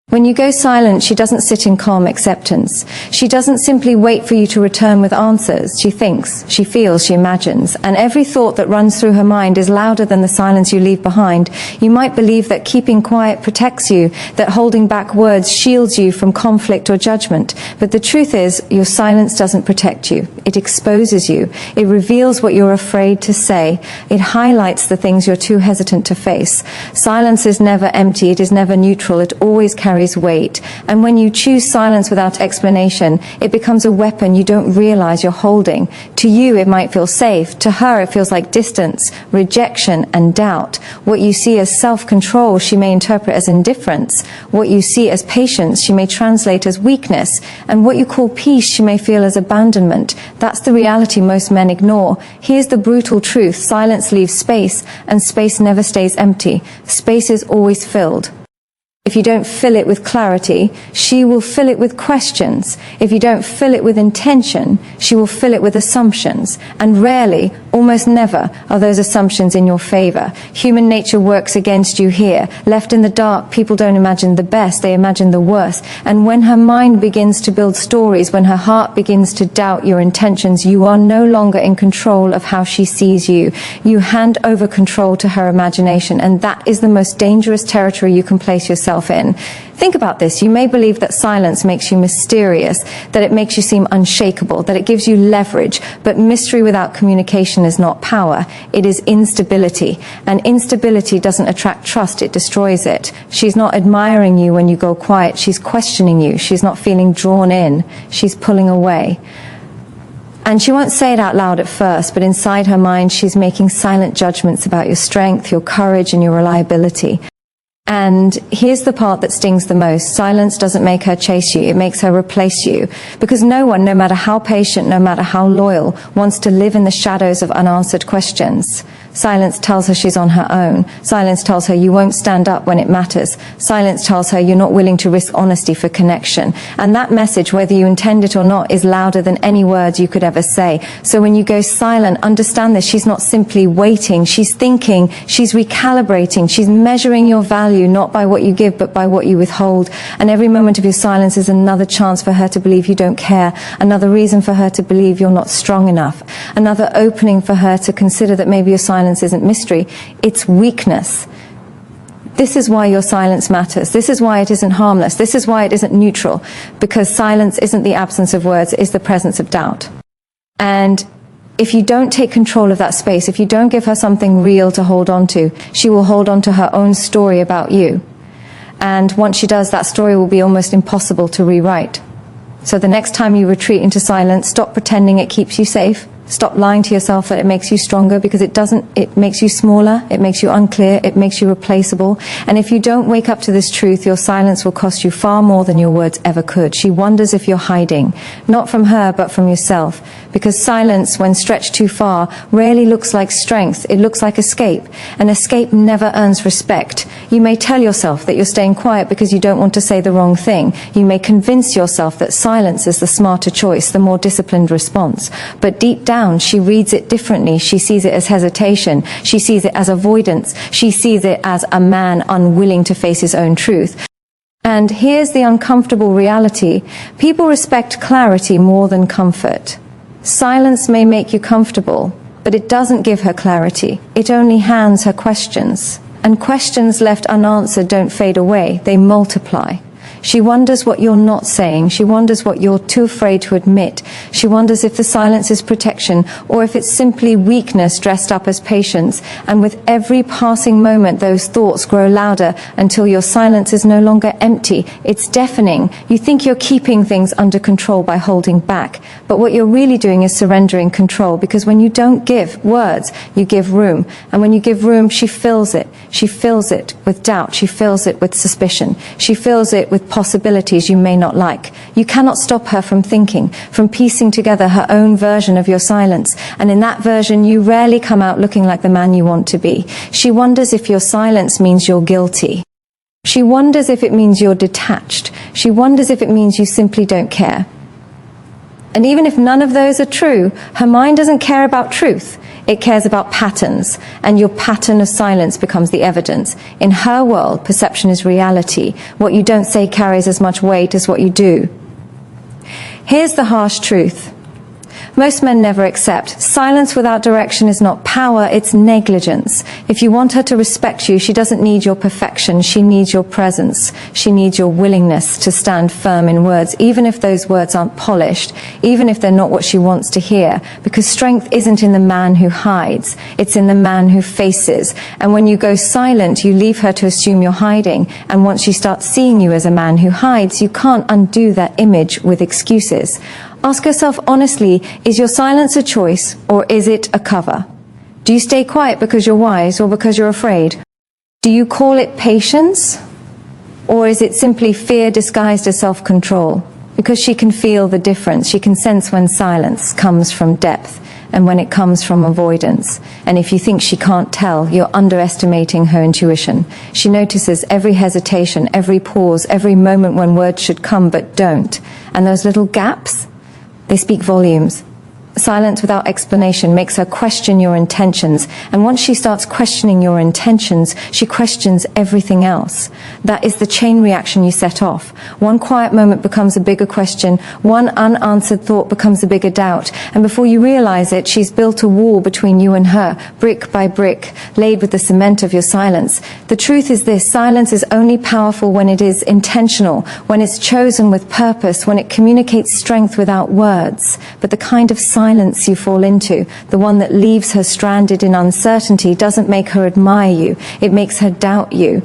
When you go silent, she doesn't sit in calm acceptance. She doesn't simply wait for you to return with answers. She thinks, she feels, she imagines. And every thought that runs through her mind is louder than the silence you leave behind. You might believe that keeping quiet protects you, that holding back words shields you from conflict or judgment. But the truth is, your silence doesn't protect you. It exposes you. It reveals what you're afraid to say. It highlights the things you're too hesitant to face. Silence is never empty. It is never neutral. It always carries weight. And when you choose silence without explanation, it becomes a weapon you don't realize you're holding. To you, it might feel safe. To her, it feels like distance, rejection, and doubt. What you see as self-control, she may interpret as indifference. What you see as patience, she may translate as weakness. And what you call peace, she may feel as abandonment. That's the reality most men ignore. Here's the brutal truth. Silence leaves space, and space never stays empty. Space is always filled. If you don't fill it with clarity, she will fill it with questions. If you don't fill it with intention, she will fill it with assumptions. And rarely, almost never, are those assumptions in your favor. Human nature works against you here. Left in the dark, people don't imagine the best, they imagine the worst. And when her mind begins to build stories, when her heart begins to doubt your intentions, you are no longer in control of how she sees you. You hand over control to her imagination, and that is the most dangerous territory you can place yourself in. Think about this. You may believe that silence makes you mysterious, that it makes you seem unshakable, that it gives you leverage, but mystery without communication is not power. It is instability, and instability doesn't attract trust, it destroys it. She's not admiring you when you go quiet, she's questioning you. She's not feeling drawn in, she's pulling away. And she won't say it out loud at first, but inside her mind she's making silent judgments about your strength, your courage, and your reliability. And here's the part that stings the most. Silence doesn't make her chase you, it makes her replace you. Because no one, no matter how patient, no matter how loyal, wants to live in the shadows of unanswered questions. Silence tells her she's on her own. Silence tells her you won't stand up when it matters. Silence tells her you're not willing to risk honesty for connection. And that message, whether you intend it or not, is louder than any words you could ever say. So when you go silent, understand this. She's not simply waiting. She's thinking. She's recalibrating. She's measuring your value, not by what you give, but by what you withhold. And every moment of your silence is another chance for her to believe you don't care. Another reason for her to believe you're not strong enough. Another opening for her to consider that maybe your silence isn't mystery, it's weakness. This is why your silence matters. This is why it isn't harmless. This is why it isn't neutral. Because silence isn't the absence of words, it's the presence of doubt. And if you don't take control of that space, if you don't give her something real to hold on to, she will hold on to her own story about you. And once she does, that story will be almost impossible to rewrite. So the next time you retreat into silence, stop pretending it keeps you safe. Stop lying to yourself that it makes you stronger, because it doesn't. It makes you smaller, it makes you unclear, it makes you replaceable. And if you don't wake up to this truth, your silence will cost you far more than your words ever could. She wonders if you're hiding, not from her, but from yourself. Because silence, when stretched too far, rarely looks like strength, it looks like escape. And escape never earns respect. You may tell yourself that you're staying quiet because you don't want to say the wrong thing. You may convince yourself that silence is the smarter choice, the more disciplined response. But deep down, she reads it differently. She sees it as hesitation. She sees it as avoidance. She sees it as a man unwilling to face his own truth. And here's the uncomfortable reality. People respect clarity more than comfort. Silence may make you comfortable, but it doesn't give her clarity. It only hands her questions. And questions left unanswered don't fade away. They multiply. She wonders what you're not saying. She wonders what you're too afraid to admit. She wonders if the silence is protection, or if it's simply weakness dressed up as patience. And with every passing moment, those thoughts grow louder until your silence is no longer empty. It's deafening. You think you're keeping things under control by holding back. But what you're really doing is surrendering control, because when you don't give words, you give room. And when you give room, she fills it. She fills it with doubt. She fills it with suspicion. She fills it with possibilities you may not like. You cannot stop her from thinking, from piecing together her own version of your silence. And in that version, you rarely come out looking like the man you want to be. She wonders if your silence means you're guilty. She wonders if it means you're detached. She wonders if it means you simply don't care. And even if none of those are true, her mind doesn't care about truth. It cares about patterns, and your pattern of silence becomes the evidence. In her world, perception is reality. What you don't say carries as much weight as what you do. Here's the harsh truth. Most men never accept. Silence without direction is not power, it's negligence. If you want her to respect you, she doesn't need your perfection, she needs your presence. She needs your willingness to stand firm in words, even if those words aren't polished, even if they're not what she wants to hear. Because strength isn't in the man who hides, it's in the man who faces. And when you go silent, you leave her to assume you're hiding. And once she starts seeing you as a man who hides, you can't undo that image with excuses. Ask yourself honestly, is your silence a choice or is it a cover? Do you stay quiet because you're wise or because you're afraid? Do you call it patience or is it simply fear disguised as self-control? Because she can feel the difference. She can sense when silence comes from depth and when it comes from avoidance. And if you think she can't tell, you're underestimating her intuition. She notices every hesitation, every pause, every moment when words should come but don't. And those little gaps, they speak volumes. Silence without explanation makes her question your intentions. And once she starts questioning your intentions, she questions everything else. That is the chain reaction you set off. One quiet moment becomes a bigger question. One unanswered thought becomes a bigger doubt. And before you realize it, she's built a wall between you and her, brick by brick, laid with the cement of your silence. The truth is this: silence is only powerful when it is intentional, when it's chosen with purpose, when it communicates strength without words. But the kind of silence you fall into, the one that leaves her stranded in uncertainty, doesn't make her admire you, it makes her doubt you.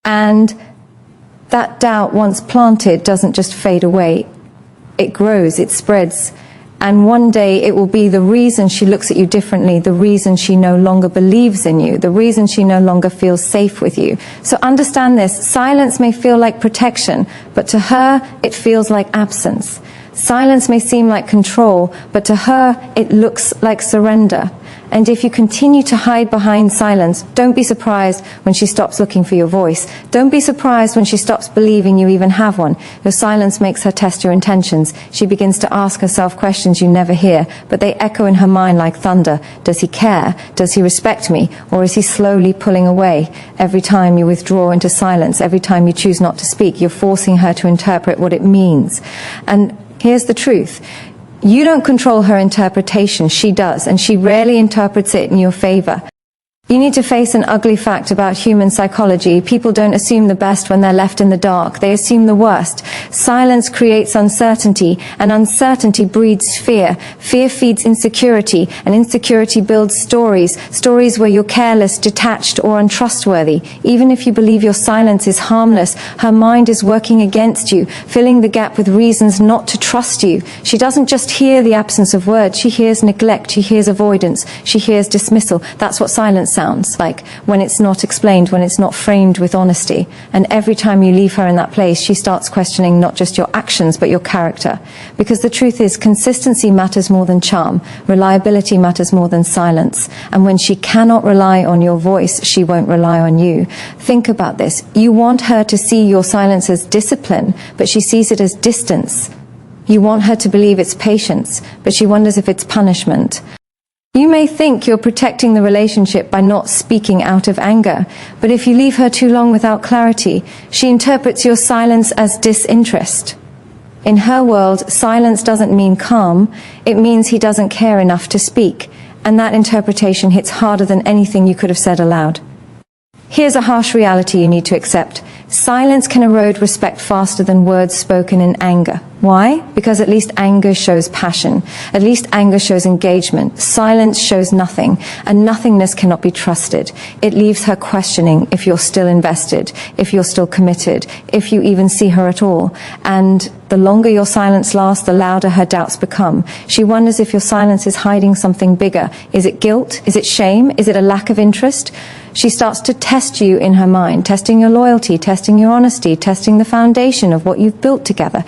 And that doubt, once planted, doesn't just fade away, it grows, it spreads. And one day it will be the reason she looks at you differently, the reason she no longer believes in you, the reason she no longer feels safe with you. So understand this: silence may feel like protection, but to her it feels like absence. Silence may seem like control, but to her it looks like surrender. And if you continue to hide behind silence, don't be surprised when she stops looking for your voice. Don't be surprised when she stops believing you even have one. Your silence makes her test your intentions. She begins to ask herself questions you never hear, but they echo in her mind like thunder. Does he care? Does he respect me? Or is he slowly pulling away? Every time you withdraw into silence, every time you choose not to speak, you're forcing her to interpret what it means. And here's the truth. You don't control her interpretation, she does, and she rarely interprets it in your favor. You need to face an ugly fact about human psychology. People don't assume the best when they're left in the dark. They assume the worst. Silence creates uncertainty, and uncertainty breeds fear. Fear feeds insecurity, and insecurity builds stories. Stories where you're careless, detached, or untrustworthy. Even if you believe your silence is harmless, her mind is working against you, filling the gap with reasons not to trust you. She doesn't just hear the absence of words. She hears neglect. She hears avoidance. She hears dismissal. That's what silence sounds like when it's not explained, when it's not framed with honesty. And every time you leave her in that place, she starts questioning not just your actions, but your character. Because the truth is, consistency matters more than charm. Reliability matters more than silence. And when she cannot rely on your voice, she won't rely on you. Think about this. You want her to see your silence as discipline, but she sees it as distance. You want her to believe it's patience, but she wonders if it's punishment. You may think you're protecting the relationship by not speaking out of anger, but if you leave her too long without clarity, she interprets your silence as disinterest. In her world, silence doesn't mean calm, it means he doesn't care enough to speak, and that interpretation hits harder than anything you could have said aloud. Here's a harsh reality you need to accept. Silence can erode respect faster than words spoken in anger. Why? Because at least anger shows passion. At least anger shows engagement. Silence shows nothing, and nothingness cannot be trusted. It leaves her questioning if you're still invested, if you're still committed, if you even see her at all. And the longer your silence lasts, the louder her doubts become. She wonders if your silence is hiding something bigger. Is it guilt? Is it shame? Is it a lack of interest? She starts to test you in her mind, testing your loyalty, testing your honesty, testing the foundation of what you've built together.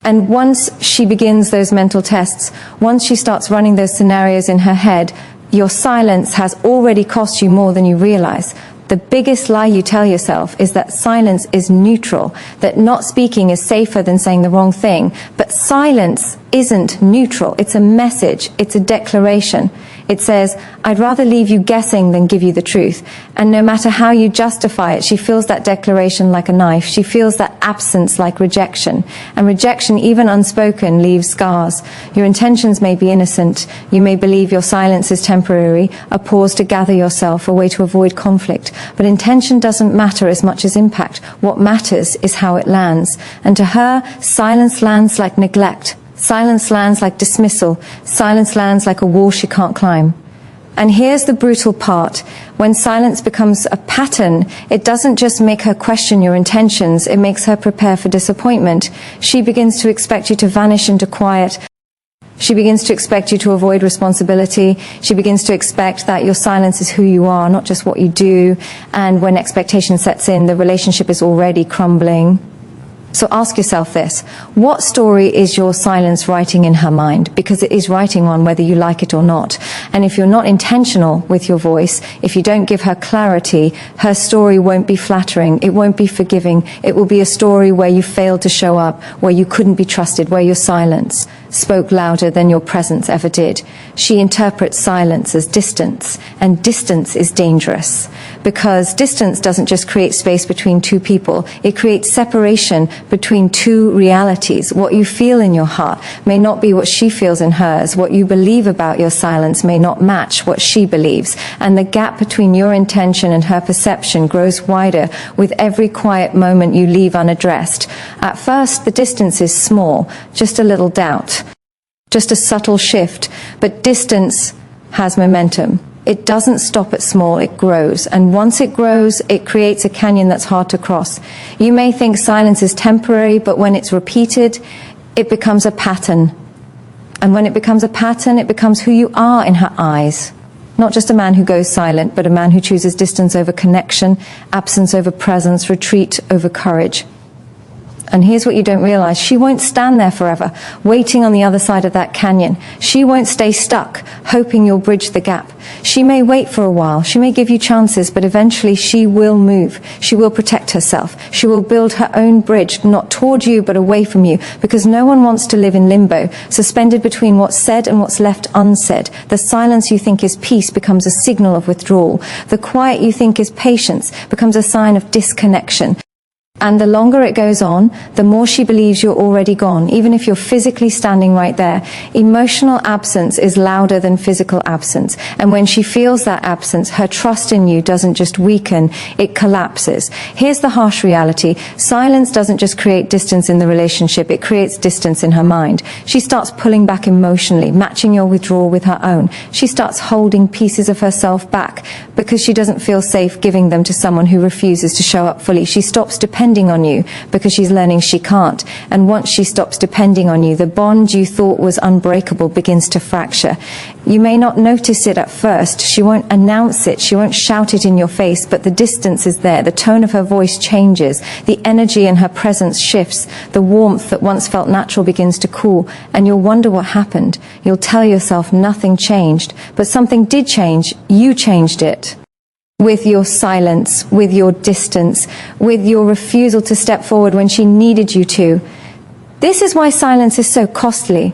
And once she begins those mental tests, once she starts running those scenarios in her head, your silence has already cost you more than you realize. The biggest lie you tell yourself is that silence is neutral, that not speaking is safer than saying the wrong thing. But silence isn't neutral. It's a message. It's a declaration. It says, I'd rather leave you guessing than give you the truth. And no matter how you justify it, she feels that declaration like a knife. She feels that absence like rejection. And rejection, even unspoken, leaves scars. Your intentions may be innocent. You may believe your silence is temporary, a pause to gather yourself, a way to avoid conflict. But intention doesn't matter as much as impact. What matters is how it lands. And to her, silence lands like neglect. Silence lands like dismissal. Silence lands like a wall she can't climb. And here's the brutal part. When silence becomes a pattern, it doesn't just make her question your intentions, it makes her prepare for disappointment. She begins to expect you to vanish into quiet. She begins to expect you to avoid responsibility. She begins to expect that your silence is who you are, not just what you do. And when expectation sets in, the relationship is already crumbling. So ask yourself this, what story is your silence writing in her mind? Because it is writing one whether you like it or not. And if you're not intentional with your voice, if you don't give her clarity, her story won't be flattering, it won't be forgiving, it will be a story where you failed to show up, where you couldn't be trusted, where your silence spoke louder than your presence ever did. She interprets silence as distance, and distance is dangerous. Because distance doesn't just create space between two people, it creates separation between two realities. What you feel in your heart may not be what she feels in hers. What you believe about your silence may not match what she believes. And the gap between your intention and her perception grows wider with every quiet moment you leave unaddressed. At first, the distance is small, just a little doubt, just a subtle shift, but distance has momentum. It doesn't stop at small, it grows. And once it grows, it creates a canyon that's hard to cross. You may think silence is temporary, but when it's repeated, it becomes a pattern. And when it becomes a pattern, it becomes who you are in her eyes. Not just a man who goes silent, but a man who chooses distance over connection, absence over presence, retreat over courage. And here's what you don't realize. She won't stand there forever, waiting on the other side of that canyon. She won't stay stuck, hoping you'll bridge the gap. She may wait for a while. She may give you chances, but eventually she will move. She will protect herself. She will build her own bridge, not toward you, but away from you, because no one wants to live in limbo, suspended between what's said and what's left unsaid. The silence you think is peace becomes a signal of withdrawal. The quiet you think is patience becomes a sign of disconnection. And the longer it goes on, the more she believes you're already gone, even if you're physically standing right there. Emotional absence is louder than physical absence. And when she feels that absence, her trust in you doesn't just weaken, it collapses. Here's the harsh reality. Silence doesn't just create distance in the relationship, it creates distance in her mind. She starts pulling back emotionally, matching your withdrawal with her own. She starts holding pieces of herself back because she doesn't feel safe giving them to someone who refuses to show up fully. She stops depending on you because she's learning she can't. And once she stops depending on you, the bond you thought was unbreakable begins to fracture. You may not notice it at first. She won't announce it. She won't shout it in your face, but the distance is there. The tone of her voice changes. The energy in her presence shifts. The warmth that once felt natural begins to cool, and you'll wonder what happened. You'll tell yourself nothing changed, but something did change. You changed it. With your silence, with your distance, with your refusal to step forward when she needed you to. This is why silence is so costly.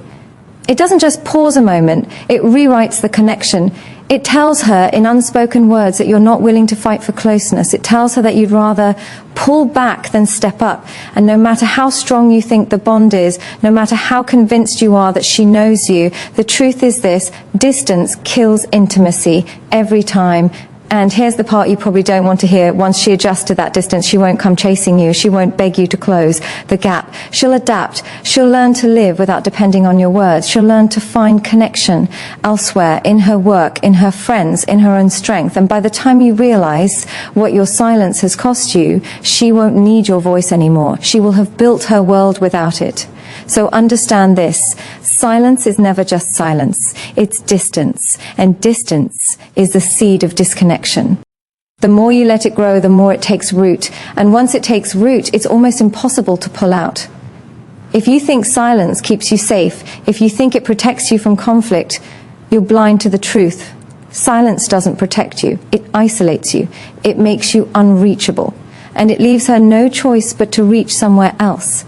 It doesn't just pause a moment, it rewrites the connection. It tells her in unspoken words that you're not willing to fight for closeness. It tells her that you'd rather pull back than step up. And no matter how strong you think the bond is, no matter how convinced you are that she knows you, the truth is this: distance kills intimacy every time. And here's the part you probably don't want to hear. Once she adjusts to that distance, she won't come chasing you. She won't beg you to close the gap. She'll adapt. She'll learn to live without depending on your words. She'll learn to find connection elsewhere, in her work, in her friends, in her own strength. And by the time you realize what your silence has cost you, she won't need your voice anymore. She will have built her world without it. So understand this: silence is never just silence, it's distance, and distance is the seed of disconnection. The more you let it grow, the more it takes root, and once it takes root, it's almost impossible to pull out. If you think silence keeps you safe, if you think it protects you from conflict, you're blind to the truth. Silence doesn't protect you, it isolates you, it makes you unreachable, and it leaves her no choice but to reach somewhere else.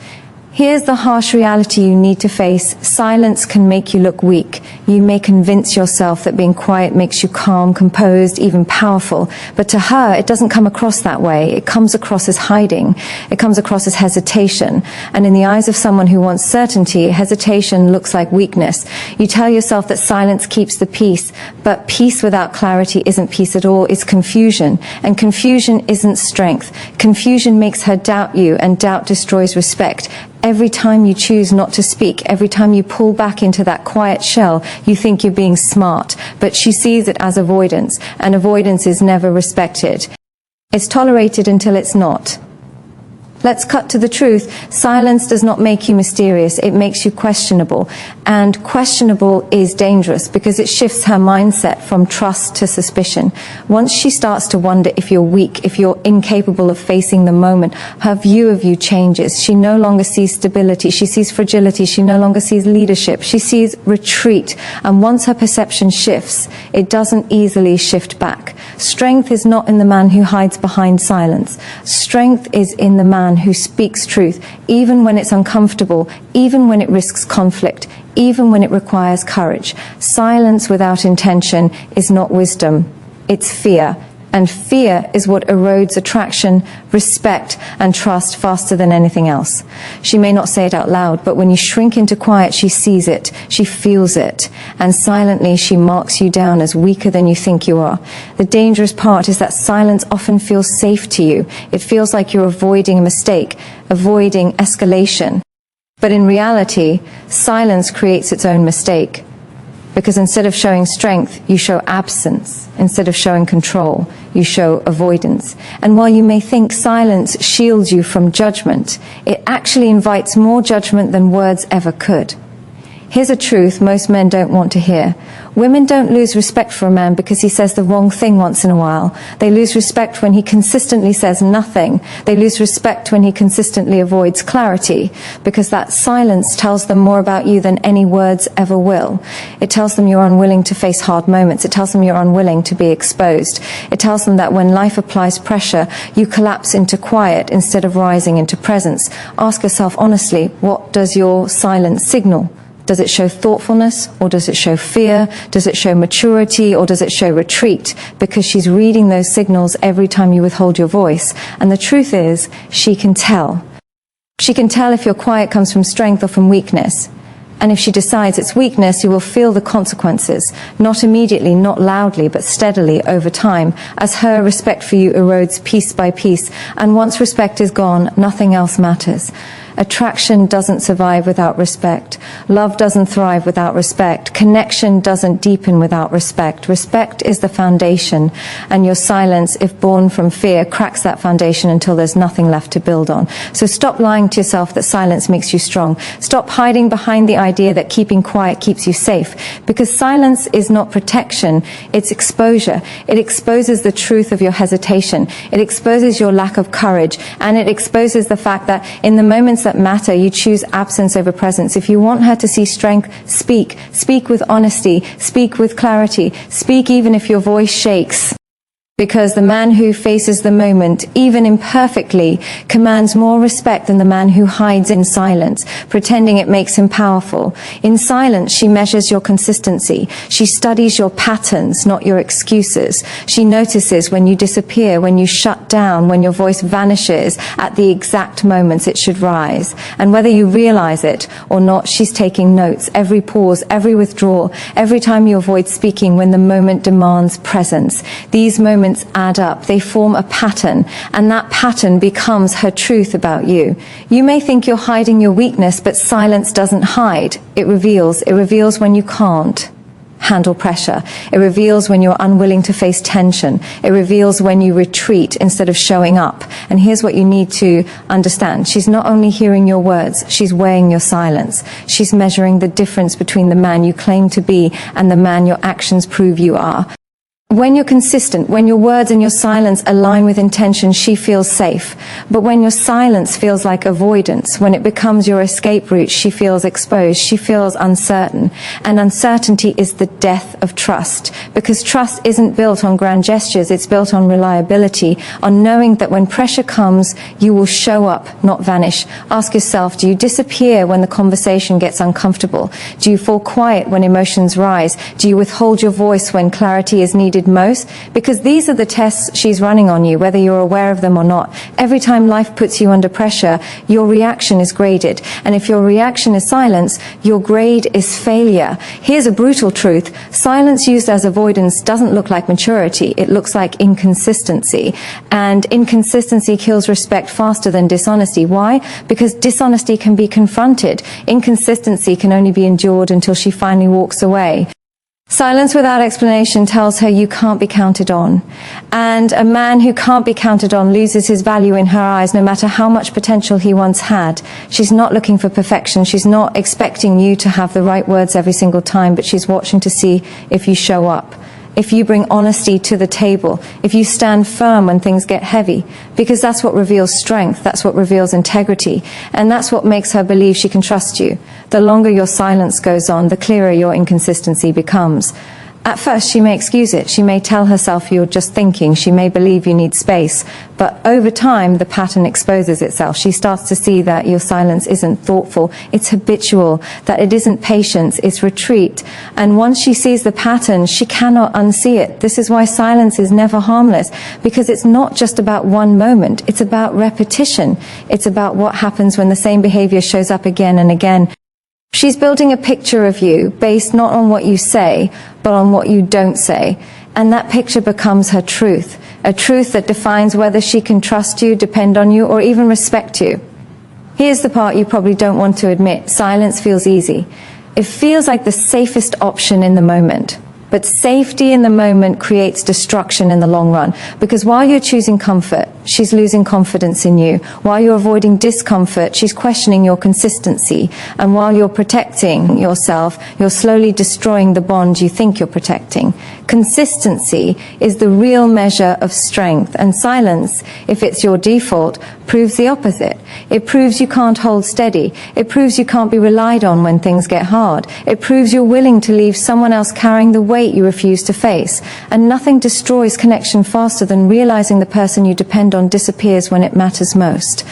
Here's the harsh reality you need to face. Silence can make you look weak. You may convince yourself that being quiet makes you calm, composed, even powerful. But to her, it doesn't come across that way. It comes across as hiding. It comes across as hesitation. And in the eyes of someone who wants certainty, hesitation looks like weakness. You tell yourself that silence keeps the peace, but peace without clarity isn't peace at all. It's confusion. And confusion isn't strength. Confusion makes her doubt you, and doubt destroys respect. Every time you choose not to speak, every time you pull back into that quiet shell, you think you're being smart, but she sees it as avoidance, and avoidance is never respected. It's tolerated until it's not. Let's cut to the truth. Silence does not make you mysterious. It makes you questionable. And questionable is dangerous because it shifts her mindset from trust to suspicion. Once she starts to wonder if you're weak, if you're incapable of facing the moment, her view of you changes. She no longer sees stability. She sees fragility. She no longer sees leadership. She sees retreat. And once her perception shifts, it doesn't easily shift back. Strength is not in the man who hides behind silence. Strength is in the man who speaks truth, even when it's uncomfortable, even when it risks conflict, even when it requires courage. Silence without intention is not wisdom, it's fear. And fear is what erodes attraction, respect, and trust faster than anything else. She may not say it out loud, but when you shrink into quiet, she sees it, she feels it, and silently she marks you down as weaker than you think you are. The dangerous part is that silence often feels safe to you. It feels like you're avoiding a mistake, avoiding escalation. But in reality, silence creates its own mistake. Because instead of showing strength, you show absence. Instead of showing control, you show avoidance. And while you may think silence shields you from judgment, it actually invites more judgment than words ever could. Here's a truth most men don't want to hear. Women don't lose respect for a man because he says the wrong thing once in a while. They lose respect when he consistently says nothing. They lose respect when he consistently avoids clarity, because that silence tells them more about you than any words ever will. It tells them you're unwilling to face hard moments. It tells them you're unwilling to be exposed. It tells them that when life applies pressure, you collapse into quiet instead of rising into presence. Ask yourself honestly, what does your silence signal? Does it show thoughtfulness, or does it show fear? Does it show maturity, or does it show retreat? Because she's reading those signals every time you withhold your voice. And the truth is, she can tell. She can tell if your quiet comes from strength or from weakness. And if she decides it's weakness, you will feel the consequences. Not immediately, not loudly, but steadily over time, as her respect for you erodes piece by piece. And once respect is gone, nothing else matters. Attraction doesn't survive without respect. Love doesn't thrive without respect. Connection doesn't deepen without respect. Respect is the foundation, and your silence, if born from fear, cracks that foundation until there's nothing left to build on. So stop lying to yourself that silence makes you strong. Stop hiding behind the idea that keeping quiet keeps you safe, because silence is not protection, it's exposure. It exposes the truth of your hesitation. It exposes your lack of courage, and it exposes the fact that in the moments that matter, you choose absence over presence. If you want her to see strength, speak. Speak with honesty. Speak with clarity. Speak even if your voice shakes. Because the man who faces the moment, even imperfectly, commands more respect than the man who hides in silence, pretending it makes him powerful. In silence, she measures your consistency. She studies your patterns, not your excuses. She notices when you disappear, when you shut down, when your voice vanishes at the exact moments it should rise. And whether you realize it or not, she's taking notes. Every pause, every withdrawal, every time you avoid speaking when the moment demands presence. These moments add up. They form a pattern, and that pattern becomes her truth about you. You may think you're hiding your weakness, but silence doesn't hide. It reveals. It reveals when you can't handle pressure. It reveals when you're unwilling to face tension. It reveals when you retreat instead of showing up. And here's what you need to understand. She's not only hearing your words, she's weighing your silence. She's measuring the difference between the man you claim to be and the man your actions prove you are. When you're consistent, when your words and your silence align with intention, she feels safe. But when your silence feels like avoidance, when it becomes your escape route, she feels exposed, she feels uncertain. And uncertainty is the death of trust, because trust isn't built on grand gestures, it's built on reliability, on knowing that when pressure comes, you will show up, not vanish. Ask yourself, do you disappear when the conversation gets uncomfortable? Do you fall quiet when emotions rise? Do you withhold your voice when clarity is needed most? Because these are the tests she's running on you, whether you're aware of them or not. Every time life puts you under pressure, your reaction is graded. And if your reaction is silence, your grade is failure. Here's a brutal truth. Silence used as avoidance doesn't look like maturity. It looks like inconsistency. And inconsistency kills respect faster than dishonesty. Why? Because dishonesty can be confronted. Inconsistency can only be endured until she finally walks away. Silence without explanation tells her you can't be counted on. And a man who can't be counted on loses his value in her eyes, no matter how much potential he once had. She's not looking for perfection. She's not expecting you to have the right words every single time, but she's watching to see if you show up, if you bring honesty to the table, if you stand firm when things get heavy, because that's what reveals strength, that's what reveals integrity, and that's what makes her believe she can trust you. The longer your silence goes on, the clearer your inconsistency becomes. At first, she may excuse it. She may tell herself you're just thinking. She may believe you need space. But over time, the pattern exposes itself. She starts to see that your silence isn't thoughtful. It's habitual, that it isn't patience, it's retreat. And once she sees the pattern, she cannot unsee it. This is why silence is never harmless, because it's not just about one moment. It's about repetition. It's about what happens when the same behavior shows up again and again. She's building a picture of you based not on what you say, but on what you don't say. And that picture becomes her truth, a truth that defines whether she can trust you, depend on you, or even respect you. Here's the part you probably don't want to admit. Silence feels easy. It feels like the safest option in the moment. But safety in the moment creates destruction in the long run. Because while you're choosing comfort, she's losing confidence in you. While you're avoiding discomfort, she's questioning your consistency. And while you're protecting yourself, you're slowly destroying the bond you think you're protecting. Consistency is the real measure of strength. And silence, if it's your default, proves the opposite. It proves you can't hold steady. It proves you can't be relied on when things get hard. It proves you're willing to leave someone else carrying the weight you refuse to face. And nothing destroys connection faster than realizing the person you depend on disappears when it matters most.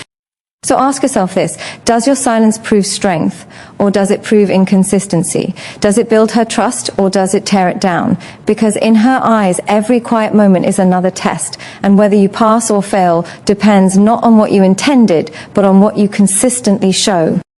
So ask yourself this: does your silence prove strength, or does it prove inconsistency? Does it build her trust, or does it tear it down? Because in her eyes, every quiet moment is another test, and whether you pass or fail depends not on what you intended, but on what you consistently show.